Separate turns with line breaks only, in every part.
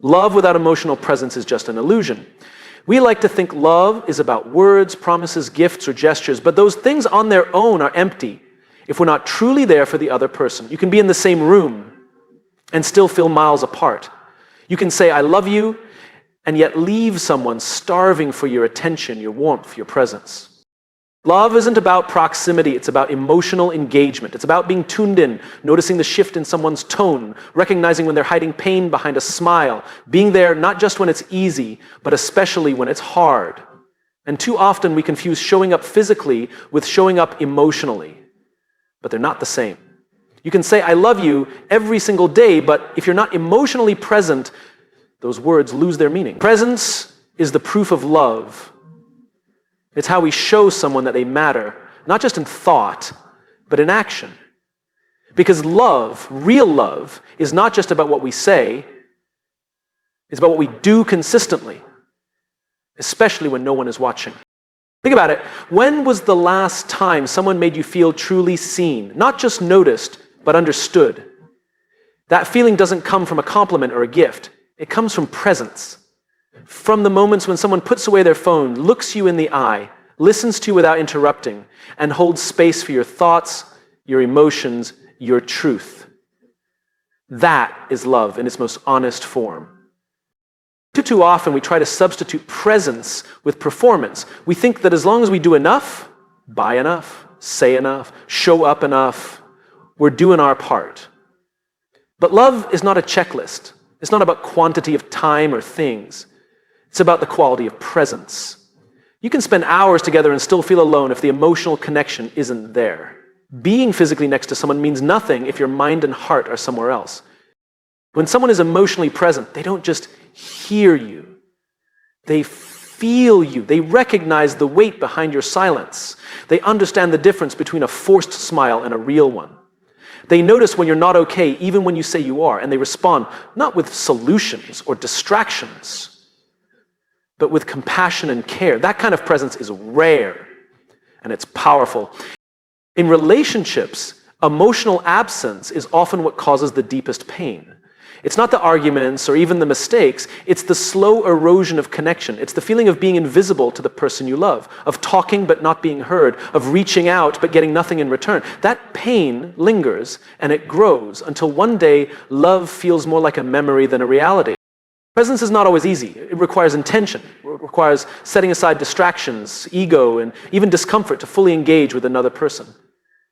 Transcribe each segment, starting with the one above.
Love without emotional presence is just an illusion. We like to think love is about words, promises, gifts, or gestures, but those things on their own are empty if we're not truly there for the other person. You can be in the same room and still feel miles apart. You can say, I love you, and yet leave someone starving for your attention, your warmth, your presence. Love isn't about proximity, it's about emotional engagement. It's about being tuned in, noticing the shift in someone's tone, recognizing when they're hiding pain behind a smile, being there not just when it's easy, but especially when it's hard. And too often we confuse showing up physically with showing up emotionally, but they're not the same. You can say, I love you every single day, but if you're not emotionally present, those words lose their meaning. Presence is the proof of love. It's how we show someone that they matter, not just in thought, but in action. Because love, real love, is not just about what we say, it's about what we do consistently, especially when no one is watching. Think about it. When was the last time someone made you feel truly seen? Not just noticed, but understood. That feeling doesn't come from a compliment or a gift. It comes from presence. From the moments when someone puts away their phone, looks you in the eye, listens to you without interrupting, and holds space for your thoughts, your emotions, your truth. That is love in its most honest form. Too often we try to substitute presence with performance. We think that as long as we do enough, buy enough, say enough, show up enough, we're doing our part. But love is not a checklist. It's not about quantity of time or things. It's about the quality of presence. You can spend hours together and still feel alone if the emotional connection isn't there. Being physically next to someone means nothing if your mind and heart are somewhere else. When someone is emotionally present, they don't just hear you. They feel you. They recognize the weight behind your silence. They understand the difference between a forced smile and a real one. They notice when you're not okay, even when you say you are, and they respond not with solutions or distractions, but with compassion and care. That kind of presence is rare, and it's powerful. In relationships, emotional absence is often what causes the deepest pain. It's not the arguments or even the mistakes, it's the slow erosion of connection. It's the feeling of being invisible to the person you love, of talking but not being heard, of reaching out but getting nothing in return. That pain lingers and it grows until one day love feels more like a memory than a reality. Presence is not always easy. It requires intention. It requires setting aside distractions, ego, and even discomfort to fully engage with another person.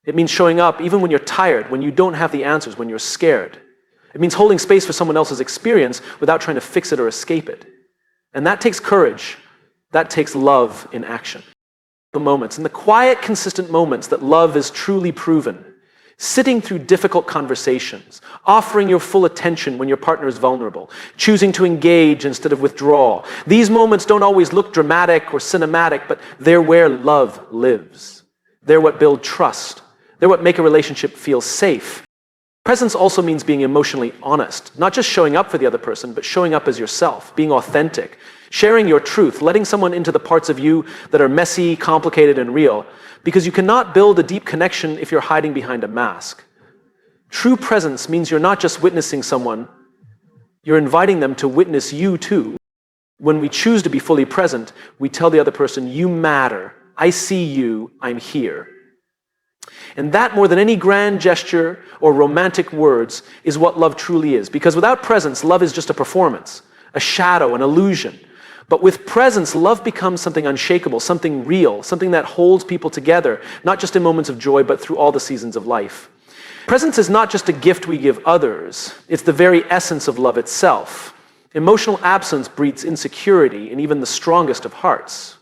It means showing up even when you're tired, when you don't have the answers, when you're scared. It means holding space for someone else's experience without trying to fix it or escape it. And that takes courage. That takes love in action. The moments, in the quiet, consistent moments that love is truly proven. Sitting through difficult conversations, offering your full attention when your partner is vulnerable, choosing to engage instead of withdraw. These moments don't always look dramatic or cinematic, but they're where love lives. They're what build trust. They're what make a relationship feel safe. Presence also means being emotionally honest, not just showing up for the other person, but showing up as yourself, being authentic, sharing your truth, letting someone into the parts of you that are messy, complicated, and real, because you cannot build a deep connection if you're hiding behind a mask. True presence means you're not just witnessing someone, you're inviting them to witness you too. When we choose to be fully present, we tell the other person, you matter, I see you, I'm here. And that, more than any grand gesture or romantic words, is what love truly is. Because without presence, love is just a performance, a shadow, an illusion. But with presence, love becomes something unshakable, something real, something that holds people together, not just in moments of joy, but through all the seasons of life. Presence is not just a gift we give others, it's the very essence of love itself. Emotional absence breeds insecurity in even the strongest of hearts.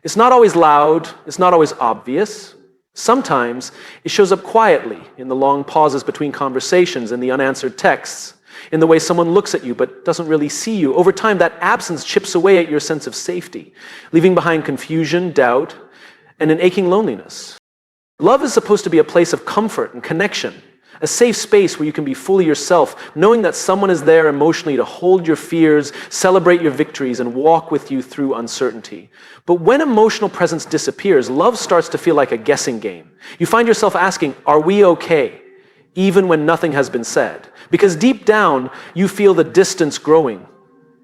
It's not always loud, it's not always obvious. Sometimes it shows up quietly in the long pauses between conversations and the unanswered texts, in the way someone looks at you but doesn't really see you. Over time, that absence chips away at your sense of safety, leaving behind confusion, doubt, and an aching loneliness. Love is supposed to be a place of comfort and connection, a safe space where you can be fully yourself, knowing that someone is there emotionally to hold your fears, celebrate your victories, and walk with you through uncertainty. But when emotional presence disappears, love starts to feel like a guessing game. You find yourself asking, are we okay? Even when nothing has been said. Because deep down, you feel the distance growing.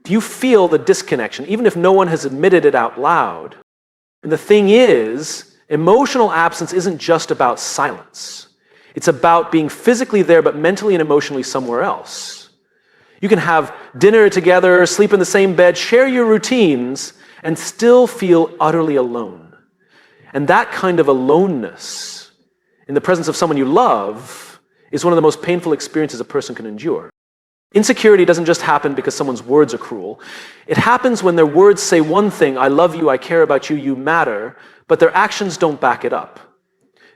You feel the disconnection, even if no one has admitted it out loud. And the thing is, emotional absence isn't just about silence. It's about being physically there, but mentally and emotionally somewhere else. You can have dinner together, sleep in the same bed, share your routines, and still feel utterly alone. And that kind of aloneness in the presence of someone you love is one of the most painful experiences a person can endure. Insecurity doesn't just happen because someone's words are cruel. It happens when their words say one thing, I love you, I care about you, you matter, but their actions don't back it up.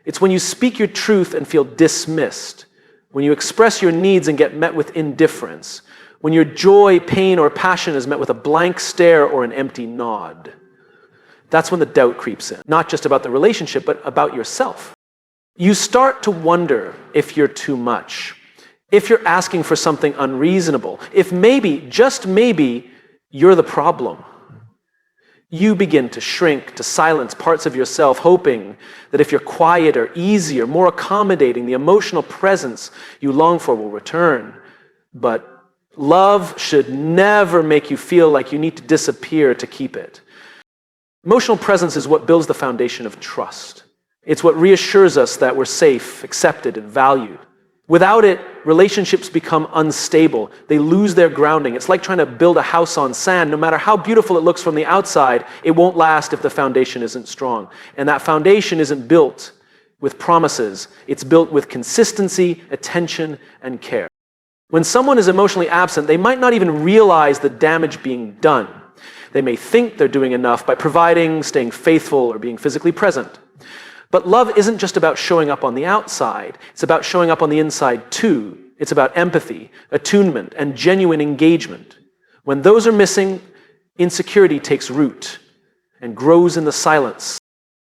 It's when you speak your truth and feel dismissed, when you express your needs and get met with indifference, when your joy, pain, or passion is met with a blank stare or an empty nod. That's when the doubt creeps in, not just about the relationship, but about yourself. You start to wonder if you're too much, if you're asking for something unreasonable, if maybe, just maybe, you're the problem. You begin to shrink, to silence parts of yourself, hoping that if you're quieter, easier, more accommodating, the emotional presence you long for will return. But love should never make you feel like you need to disappear to keep it. Emotional presence is what builds the foundation of trust. It's what reassures us that we're safe, accepted, and valued. Without it, relationships become unstable. They lose their grounding. It's like trying to build a house on sand. No matter how beautiful it looks from the outside, it won't last if the foundation isn't strong. And that foundation isn't built with promises. It's built with consistency, attention, and care. When someone is emotionally absent, they might not even realize the damage being done. They may think they're doing enough by providing, staying faithful, or being physically present. But love isn't just about showing up on the outside. It's about showing up on the inside too. It's about empathy, attunement, and genuine engagement. When those are missing, insecurity takes root and grows in the silence.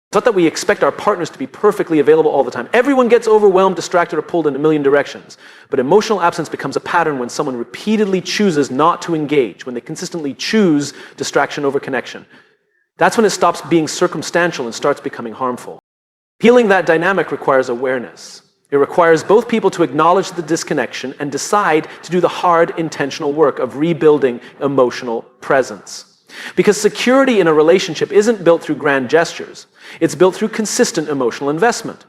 It's not that we expect our partners to be perfectly available all the time. Everyone gets overwhelmed, distracted, or pulled in a million directions. But emotional absence becomes a pattern when someone repeatedly chooses not to engage, when they consistently choose distraction over connection. That's when it stops being circumstantial and starts becoming harmful. Healing that dynamic requires awareness. It requires both people to acknowledge the disconnection and decide to do the hard, intentional work of rebuilding emotional presence. Because security in a relationship isn't built through grand gestures. It's built through consistent emotional investment,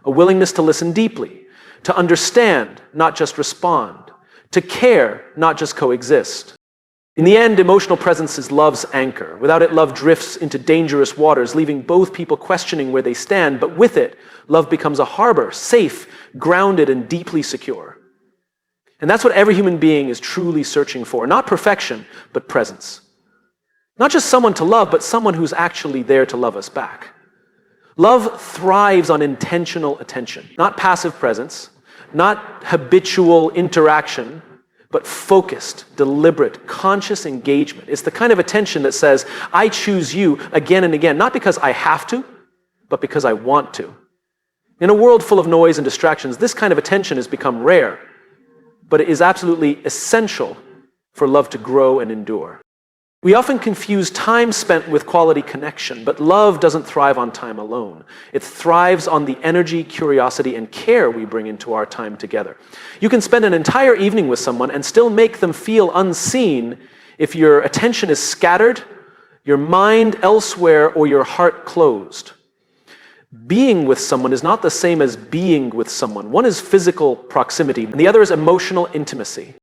a willingness to listen deeply, to understand, not just respond, to care, not just coexist. In the end, emotional presence is love's anchor. Without it, love drifts into dangerous waters, leaving both people questioning where they stand. But with it, love becomes a harbor, safe, grounded, and deeply secure. And that's what every human being is truly searching for. Not perfection, but presence. Not just someone to love, but someone who's actually there to love us back. Love thrives on intentional attention, not passive presence, not habitual interaction, but focused, deliberate, conscious engagement. It's the kind of attention that says, I choose you again and again, not because I have to, but because I want to. In a world full of noise and distractions, this kind of attention has become rare, but it is absolutely essential for love to grow and endure. We often confuse time spent with quality connection, but love doesn't thrive on time alone. It thrives on the energy, curiosity, and care we bring into our time together. You can spend an entire evening with someone and still make them feel unseen if your attention is scattered, your mind elsewhere, or your heart closed. Being with someone is not the same as being with someone. One is physical proximity, and the other is emotional intimacy.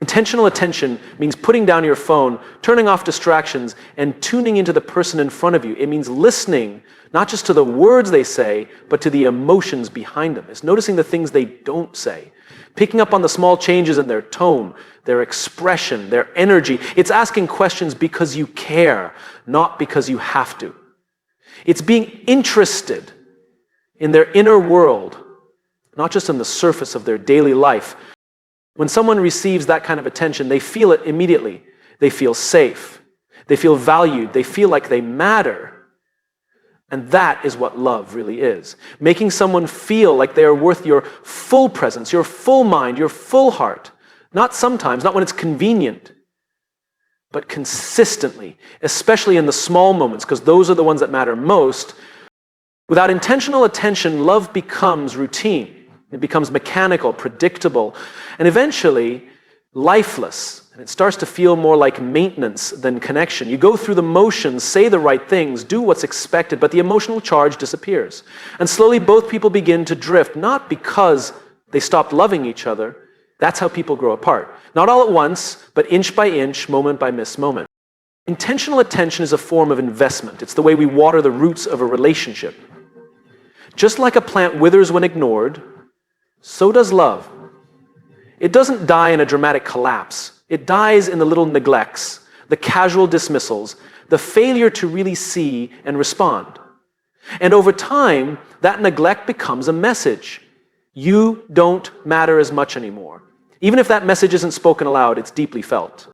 Intentional attention means putting down your phone, turning off distractions, and tuning into the person in front of you. It means listening, not just to the words they say, but to the emotions behind them. It's noticing the things they don't say, picking up on the small changes in their tone, their expression, their energy. It's asking questions because you care, not because you have to. It's being interested in their inner world, not just on the surface of their daily life. When someone receives that kind of attention, they feel it immediately. They feel safe. They feel valued. They feel like they matter. And that is what love really is. Making someone feel like they are worth your full presence, your full mind, your full heart. Not sometimes, not when it's convenient, but consistently, especially in the small moments, because those are the ones that matter most. Without intentional attention, love becomes routine. It becomes mechanical, predictable, and eventually lifeless. And it starts to feel more like maintenance than connection. You go through the motions, say the right things, do what's expected, but the emotional charge disappears. And slowly both people begin to drift, not because they stopped loving each other. That's how people grow apart. Not all at once, but inch by inch, moment by moment. Intentional attention is a form of investment. It's the way we water the roots of a relationship. Just like a plant withers when ignored, so does love. It doesn't die in a dramatic collapse. It dies in the little neglects, the casual dismissals, the failure to really see and respond. And over time, that neglect becomes a message. You don't matter as much anymore. Even if that message isn't spoken aloud, it's deeply felt.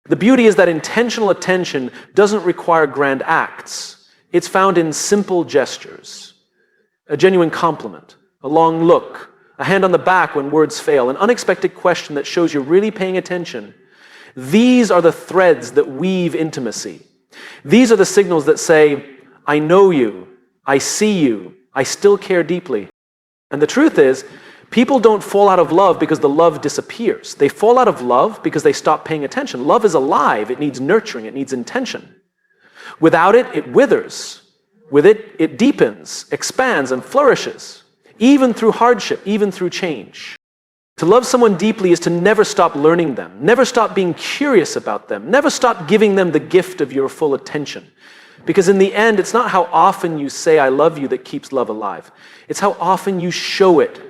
The beauty is that intentional attention doesn't require grand acts. It's found in simple gestures. A genuine compliment, a long look, a hand on the back when words fail, an unexpected question that shows you're really paying attention. These are the threads that weave intimacy. These are the signals that say, I know you, I see you, I still care deeply. And the truth is, people don't fall out of love because the love disappears. They fall out of love because they stop paying attention. Love is alive. It needs nurturing. It needs intention. Without it, it withers. With it, it deepens, expands, and flourishes, even through hardship, even through change. To love someone deeply is to never stop learning them, never stop being curious about them, never stop giving them the gift of your full attention. Because in the end, it's not how often you say I love you that keeps love alive. It's how often you show it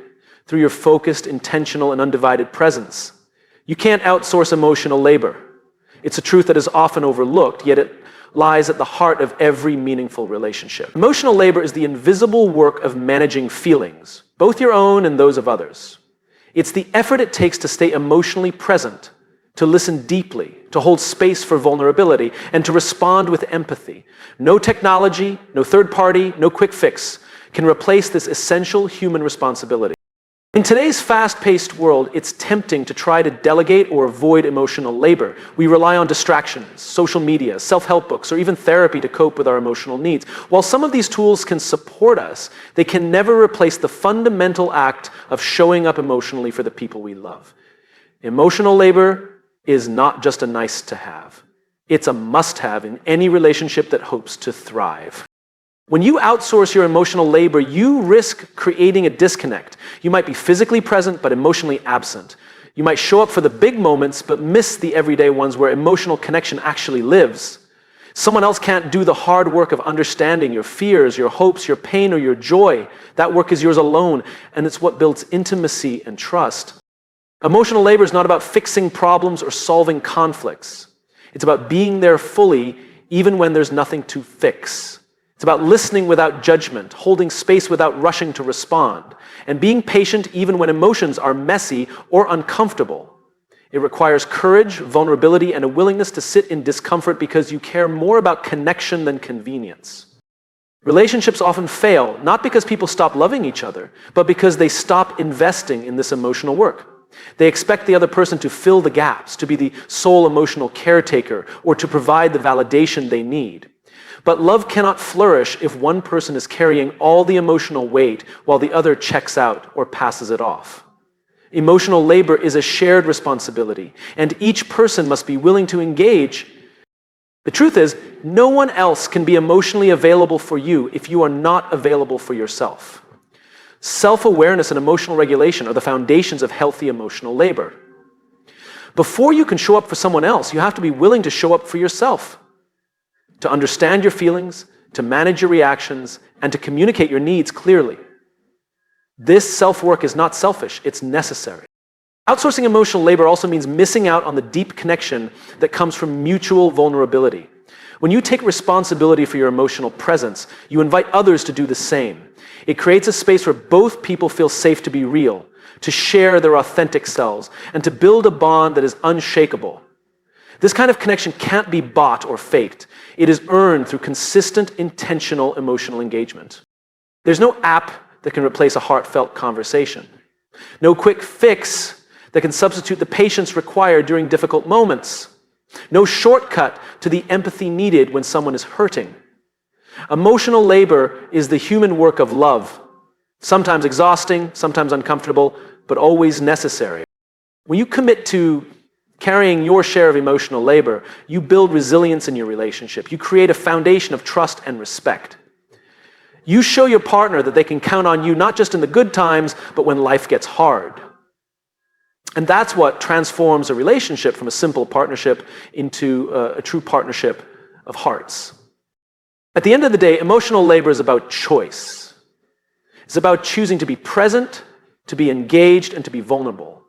through your focused, intentional, and undivided presence. You can't outsource emotional labor. It's a truth that is often overlooked, yet it lies at the heart of every meaningful relationship. Emotional labor is the invisible work of managing feelings, both your own and those of others. It's the effort it takes to stay emotionally present, to listen deeply, to hold space for vulnerability, and to respond with empathy. No technology, no third party, no quick fix can replace this essential human responsibility. In today's fast-paced world, it's tempting to try to delegate or avoid emotional labor. We rely on distractions, social media, self-help books, or even therapy to cope with our emotional needs. While some of these tools can support us, they can never replace the fundamental act of showing up emotionally for the people we love. Emotional labor is not just a nice to have. It's a must-have in any relationship that hopes to thrive. When you outsource your emotional labor, you risk creating a disconnect. You might be physically present, but emotionally absent. You might show up for the big moments, but miss the everyday ones where emotional connection actually lives. Someone else can't do the hard work of understanding your fears, your hopes, your pain, or your joy. That work is yours alone, and it's what builds intimacy and trust. Emotional labor is not about fixing problems or solving conflicts. It's about being there fully, even when there's nothing to fix. It's about listening without judgment, holding space without rushing to respond, and being patient even when emotions are messy or uncomfortable. It requires courage, vulnerability, and a willingness to sit in discomfort because you care more about connection than convenience. Relationships often fail, not because people stop loving each other, but because they stop investing in this emotional work. They expect the other person to fill the gaps, to be the sole emotional caretaker, or to provide the validation they need. But love cannot flourish if one person is carrying all the emotional weight while the other checks out or passes it off. Emotional labor is a shared responsibility, and each person must be willing to engage. The truth is, no one else can be emotionally available for you if you are not available for yourself. Self-awareness and emotional regulation are the foundations of healthy emotional labor. Before you can show up for someone else, you have to be willing to show up for yourself. To understand your feelings, to manage your reactions, and to communicate your needs clearly. This self-work is not selfish, it's necessary. Outsourcing emotional labor also means missing out on the deep connection that comes from mutual vulnerability. When you take responsibility for your emotional presence, you invite others to do the same. It creates a space where both people feel safe to be real, to share their authentic selves, and to build a bond that is unshakable. This kind of connection can't be bought or faked. It is earned through consistent, intentional emotional engagement. There's no app that can replace a heartfelt conversation. No quick fix that can substitute the patience required during difficult moments. No shortcut to the empathy needed when someone is hurting. Emotional labor is the human work of love, Sometimes exhausting, sometimes uncomfortable, but always necessary. When you commit to carrying your share of emotional labor, you build resilience in your relationship. You create a foundation of trust and respect. You show your partner that they can count on you not just in the good times, but when life gets hard. And that's what transforms a relationship from a simple partnership into a true partnership of hearts. At the end of the day, emotional labor is about choice. It's about choosing to be present, to be engaged, and to be vulnerable.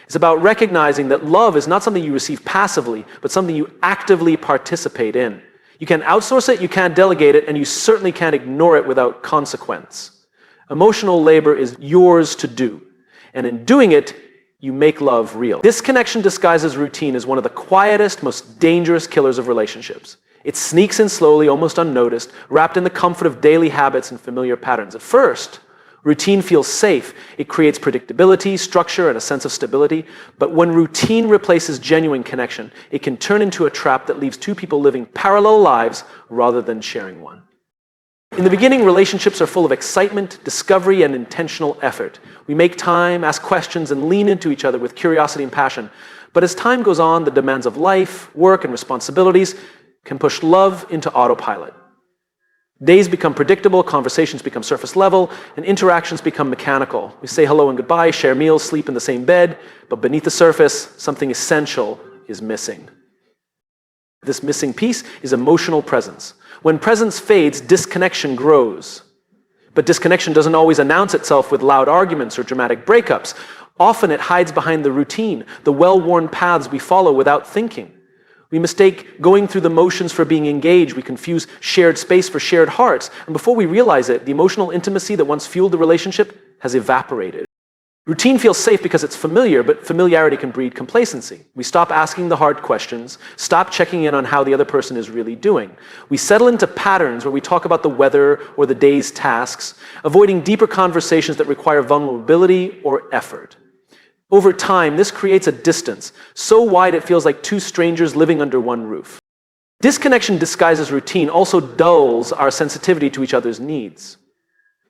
It's about recognizing that love is not something you receive passively, but something you actively participate in. You can't outsource it, you can't delegate it, and you certainly can't ignore it without consequence. Emotional labor is yours to do. And in doing it, you make love real. Disconnection disguised as routine is one of the quietest, most dangerous killers of relationships. It sneaks in slowly, almost unnoticed, wrapped in the comfort of daily habits and familiar patterns. At first, routine feels safe. It creates predictability, structure, and a sense of stability. But when routine replaces genuine connection, it can turn into a trap that leaves two people living parallel lives rather than sharing one. In the beginning, relationships are full of excitement, discovery, and intentional effort. We make time, ask questions, and lean into each other with curiosity and passion. But as time goes on, the demands of life, work, and responsibilities can push love into autopilot. Days become predictable, conversations become surface level, and interactions become mechanical. We say hello and goodbye, share meals, sleep in the same bed, but beneath the surface, something essential is missing. This missing piece is emotional presence. When presence fades, disconnection grows. But disconnection doesn't always announce itself with loud arguments or dramatic breakups. Often it hides behind the routine, the well-worn paths we follow without thinking. We mistake going through the motions for being engaged. We confuse shared space for shared hearts. And before we realize it, the emotional intimacy that once fueled the relationship has evaporated. Routine feels safe because it's familiar, but familiarity can breed complacency. We stop asking the hard questions, stop checking in on how the other person is really doing. We settle into patterns where we talk about the weather or the day's tasks, avoiding deeper conversations that require vulnerability or effort. Over time, this creates a distance so wide it feels like two strangers living under one roof. Disconnection disguised as routine also dulls our sensitivity to each other's needs.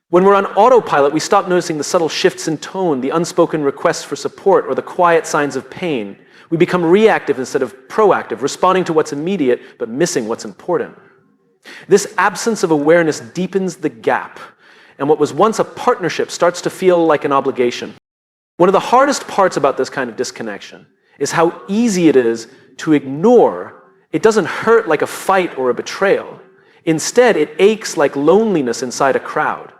When we're on autopilot, we stop noticing the subtle shifts in tone, the unspoken requests for support, or the quiet signs of pain. We become reactive instead of proactive, responding to what's immediate but missing what's important. This absence of awareness deepens the gap, and what was once a partnership starts to feel like an obligation. One of the hardest parts about this kind of disconnection is how easy it is to ignore. It doesn't hurt like a fight or a betrayal. Instead, it aches like loneliness inside a crowd.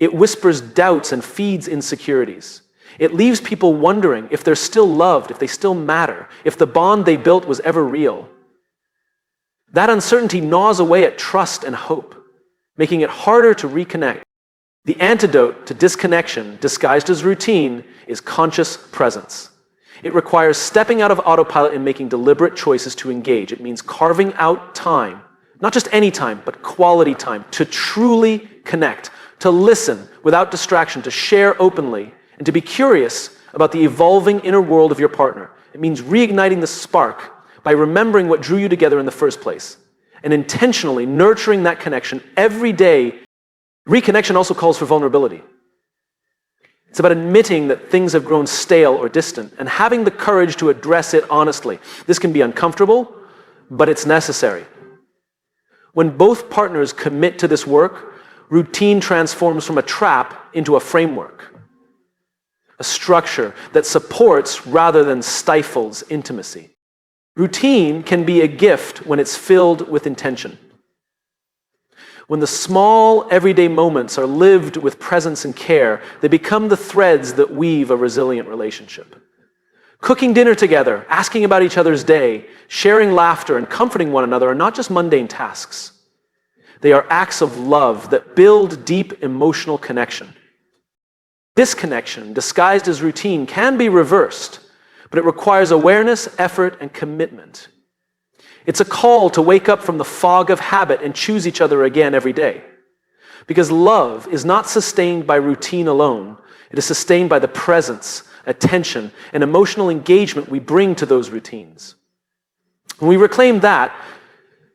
It whispers doubts and feeds insecurities. It leaves people wondering if they're still loved, if they still matter, if the bond they built was ever real. That uncertainty gnaws away at trust and hope, making it harder to reconnect. The antidote to disconnection, disguised as routine, is conscious presence. It requires stepping out of autopilot and making deliberate choices to engage. It means carving out time, not just any time, but quality time, to truly connect, to listen without distraction, to share openly, and to be curious about the evolving inner world of your partner. It means reigniting the spark by remembering what drew you together in the first place, and intentionally nurturing that connection every day. Reconnection also calls for vulnerability. It's about admitting that things have grown stale or distant and having the courage to address it honestly. This can be uncomfortable, but it's necessary. When both partners commit to this work, routine transforms from a trap into a framework, a structure that supports rather than stifles intimacy. Routine can be a gift when it's filled with intention. When the small, everyday moments are lived with presence and care, they become the threads that weave a resilient relationship. Cooking dinner together, asking about each other's day, sharing laughter, and comforting one another are not just mundane tasks. They are acts of love that build deep emotional connection. Disconnection, disguised as routine, can be reversed, but it requires awareness, effort, and commitment. It's a call to wake up from the fog of habit and choose each other again every day. Because love is not sustained by routine alone. It is sustained by the presence, attention, and emotional engagement we bring to those routines. When we reclaim that,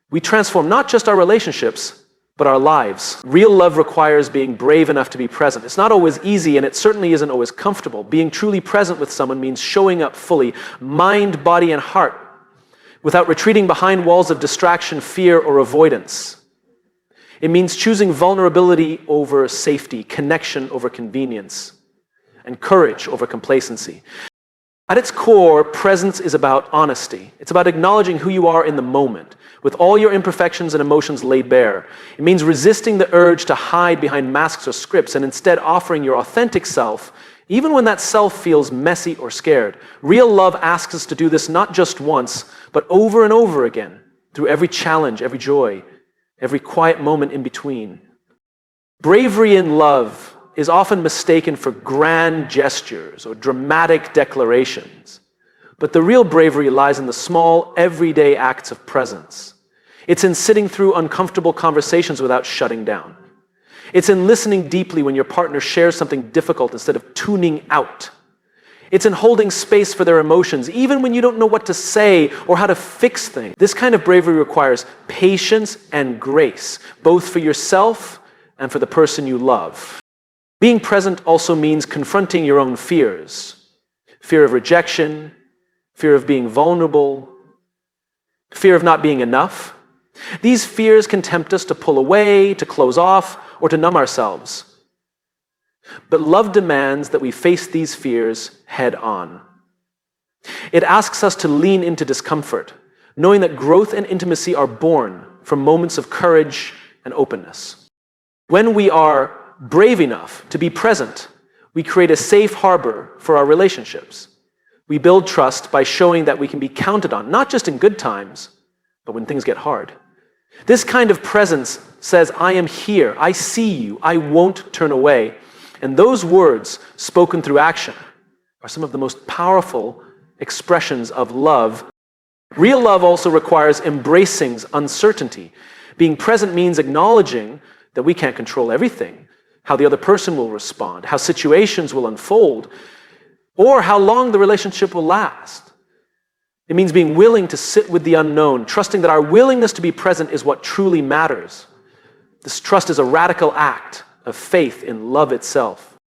we transform not just our relationships, but our lives. Real love requires being brave enough to be present. It's not always easy, and it certainly isn't always comfortable. Being truly present with someone means showing up fully, mind, body, and heart, without retreating behind walls of distraction, fear, or avoidance. It means choosing vulnerability over safety, connection over convenience, and courage over complacency. At its core, presence is about honesty. It's about acknowledging who you are in the moment, with all your imperfections and emotions laid bare. It means resisting the urge to hide behind masks or scripts and instead offering your authentic self, even when that self feels messy or scared. Real love asks us to do this not just once, but over and over again, through every challenge, every joy, every quiet moment in between. Bravery in love is often mistaken for grand gestures or dramatic declarations. But the real bravery lies in the small, everyday acts of presence. It's in sitting through uncomfortable conversations without shutting down. It's in listening deeply when your partner shares something difficult instead of tuning out. It's in holding space for their emotions, even when you don't know what to say or how to fix things. This kind of bravery requires patience and grace, both for yourself and for the person you love. Being present also means confronting your own fears. Fear of rejection, fear of being vulnerable, fear of not being enough. These fears can tempt us to pull away, to close off, or to numb ourselves. But love demands that we face these fears head on. It asks us to lean into discomfort, knowing that growth and intimacy are born from moments of courage and openness. When we are brave enough to be present, we create a safe harbor for our relationships. We build trust by showing that we can be counted on, not just in good times, but when things get hard. This kind of presence says, I am here, I see you, I won't turn away. And those words, spoken through action, are some of the most powerful expressions of love. Real love also requires embracing uncertainty. Being present means acknowledging that we can't control everything, how the other person will respond, how situations will unfold, or how long the relationship will last. It means being willing to sit with the unknown, trusting that our willingness to be present is what truly matters. This trust is a radical act of faith in love itself.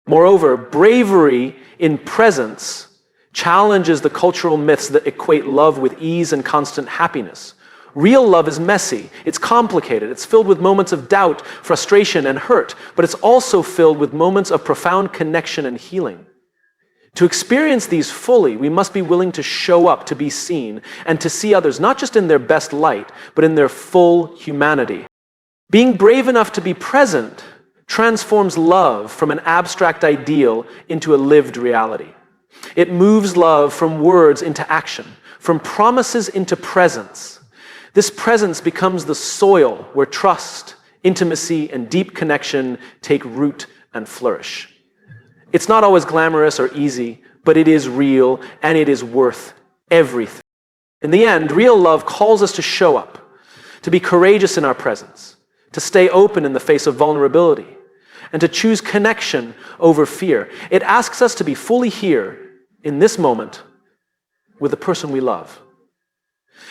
Moreover, bravery in presence challenges the cultural myths that equate love with ease and constant happiness. Real love is messy, it's complicated, it's filled with moments of doubt, frustration, and hurt, but it's also filled with moments of profound connection and healing. To experience these fully, we must be willing to show up, to be seen, and to see others not just in their best light, but in their full humanity. Being brave enough to be present transforms love from an abstract ideal into a lived reality. It moves love from words into action, from promises into presence. This presence becomes the soil where trust, intimacy, and deep connection take root and flourish. It's not always glamorous or easy, but it is real and it is worth everything. In the end, real love calls us to show up, to be courageous in our presence, to stay open in the face of vulnerability, and to choose connection over fear. It asks us to be fully here in this moment with the person we love.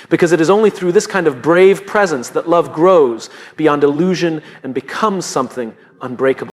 Because it is only through this kind of brave presence that love grows beyond illusion and becomes something unbreakable.